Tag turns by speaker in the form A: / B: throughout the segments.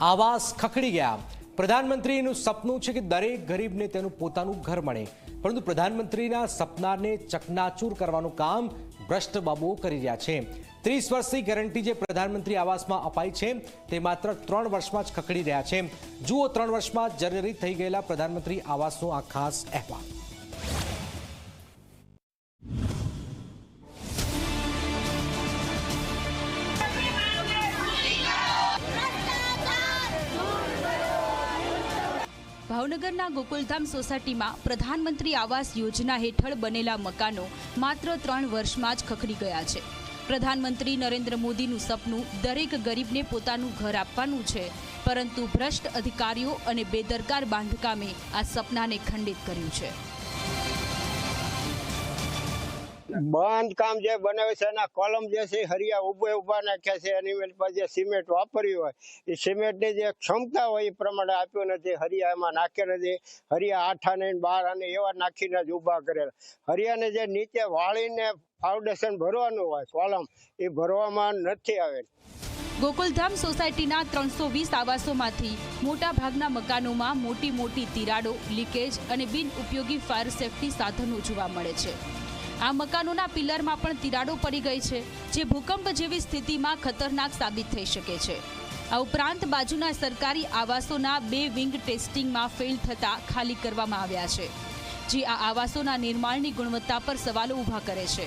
A: આવાસ ખખડી ગયા। પ્રધાનમંત્રીનું સપનું છે કે દરેક ગરીબને તેનું પોતાનું ઘર મળે, પરંતુ પ્રધાનમંત્રીના સપનાને ચકનાચૂર કરવાનું કામ ભ્રષ્ટ બાબુઓ કરી રહ્યા છે। 30 વર્ષની ગેરંટી જે પ્રધાનમંત્રી આવાસમાં અપાઈ છે તે માત્ર 3 વર્ષમાં જ ખખડી રહ્યા છે। જુઓ 3 વર્ષમાં જર્જરિત થઈ ગયેલા પ્રધાનમંત્રી આવાસનો આ ખાસ અહેવાલ।
B: ભાવનગરના ગોકુલધામ સોસાયટીમાં પ્રધાનમંત્રી આવાસ યોજના હેઠળ બનેલા મકાનો માત્ર 3 વર્ષમાં જ ખખડી ગયા છે। પ્રધાનમંત્રી નરેન્દ્ર મોદીનું સપનું દરેક ગરીબને પોતાનું ઘર આપવાનું છે, પરંતુ ભ્રષ્ટ અધિકારીઓ અને બેદરકાર બાંધકામે આ સપનાને ખંડિત કર્યું છે।
C: બાંધકામ જે બનાવે છે એના કોલમ જે છે હરિયા ઉભા નાખ્યા છે, એની પર જે સિમેન્ટ વાપર્યું હોય એ સિમેન્ટની જે ક્ષમતા હોય એ પ્રમાણે આપ્યું નથી। હરિયા એમાં નાખ્યા નથી। હરિયા 8 અને 12 અને એવા નાખીને જ ઉભા કરેલા। હરિયાને જે નીચે વાળીને ફાઉન્ડેશન ભરવાનું હોય કોલમ એ ભરવામાં નથી આવેલ।
B: ગોકુલધામ સોસાયટીના 320 આવાસોમાંથી મોટા ભાગના મકાનોમાં મોટી તિરાડો, લીકેજ અને બિન ઉપયોગી ફાયર સેફટી સાધનો જોવા મળે છે। આ મકાનોના પિલરમાં પણ તિરાડો પડી ગઈ છે, જે ભૂકંપ જેવી સ્થિતિમાં ખતરનાક સાબિત થઈ શકે છે। આ ઉપરાંત બાજુના સરકારી આવાસોના 2 વિંગ ટેસ્ટિંગમાં ફેલ થતા ખાલી કરવામાં આવ્યા છે, જે આ આવાસોના નિર્માણની ગુણવત્તા પર સવાલો ઊભા કરે છે।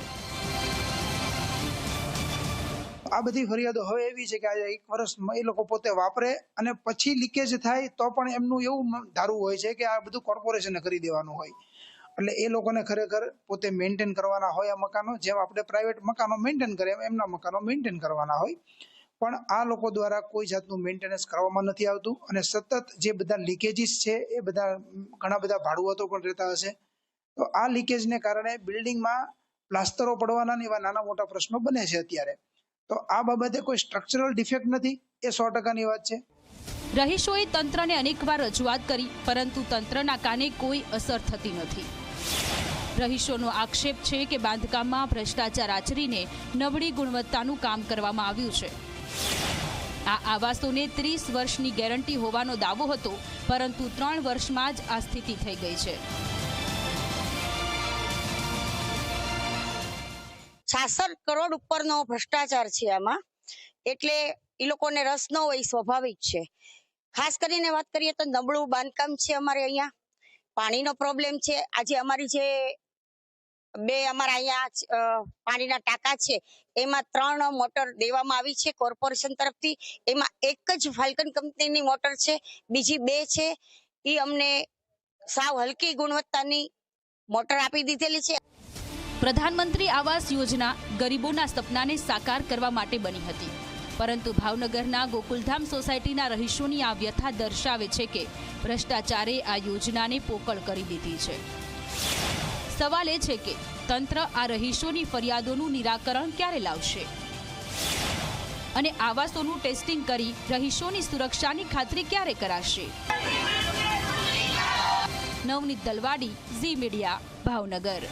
D: આ બધી ફરિયાદો હવે એવી છે કે આજે 1 વર્ષ એ લોકો પોતે વાપરે અને પછી લીકેજ થાય તો પણ એમનું એવું ધારવું હોય છે કે આ બધું કોર્પોરેશને કરી દેવાનું હોય, એટલે એ લોકોને ખરેખર પોતે મેન્ટેન કરવાના હોય આ મકાનો, જેમ આપણે પ્રાઇવેટ મકાનો મેન્ટેન કરે એમ એમના મકાનો મેન્ટેન કરવાના હોય, પણ આ લોકો દ્વારા કોઈ જાતનું મેન્ટેનન્સ કરવામાં નથી આવતું અને સતત જે બધા લીકેજીસ છે એ બધા ઘણા બધા ભાડુઆતો પણ રહેતા હશે, તો આ લીકેજને કારણે બિલ્ડિંગમાં પ્લાસ્ટરો પડવાના એવા નાના મોટા પ્રશ્નો બને છે અત્યારે। તો આ બાબતે કોઈ સ્ટ્રક્ચરલ ડિફેક્ટ નથી, એ 100%ની વાત છે।
B: રહીશોએ તંત્રને અનેકવાર રજૂઆત કરી, પરંતુ તંત્રના કાને કોઈ અસર થતી નથી। રહીશોનો આક્ષેપ છે કે બાંધકામમાં ભ્રષ્ટાચાર આચરીને નબળી ગુણવત્તાનું કામ કરવામાં આવ્યું છે। આ આવાસોને 30 વર્ષની ગેરંટી હોવાનો દાવો હતો, પરંતુ 3 વર્ષમાં જ આ સ્થિતિ થઈ ગઈ છે।
E: 66 કરોડ ઉપરનો ભ્રષ્ટાચાર છે આમાં, એટલે એ લોકોને રસ ન હોય સ્વાભાવિક છે। ખાસ કરીને વાત કરીએ તો નબળું બાંધકામ છે, અમારે અહીંયા પાણીનો પ્રોબ્લેમ છે। આજે અમારી જે 2 અમારા અહીંયા પાણીના ટાંકા છે એમાં 3 મોટર દેવામાં આવી છે કોર્પોરેશન તરફથી, એમાં એક જ ફાલ્કન કંપનીની મોટર છે, બીજી 2 છે એ અમને સાવ હલકી ગુણવત્તાની મોટર આપી દીધેલી છે।
B: પ્રધાનમંત્રી આવાસ યોજના ગરીબોના સપનાને સાકાર કરવા માટે બની હતી, પરંતુ ભાવનગરના ગોકુલધામ સોસાયટીના રહીશોની આ વ્યથા દર્શાવે છે કે ભ્રષ્ટાચારે આ યોજનાને પોકળ કરી દીધી છે। સવાલ એ છે કે તંત્ર આ રહીશોની ફરિયાદોનું નિરાકરણ ક્યારે લાવશે અને આવાસોનું ટેસ્ટિંગ કરી રહીશોની સુરક્ષાની ખાતરી ક્યારે કરાશે? નવનીત દલવાડી, ઝી મીડિયા, ભાવનગર।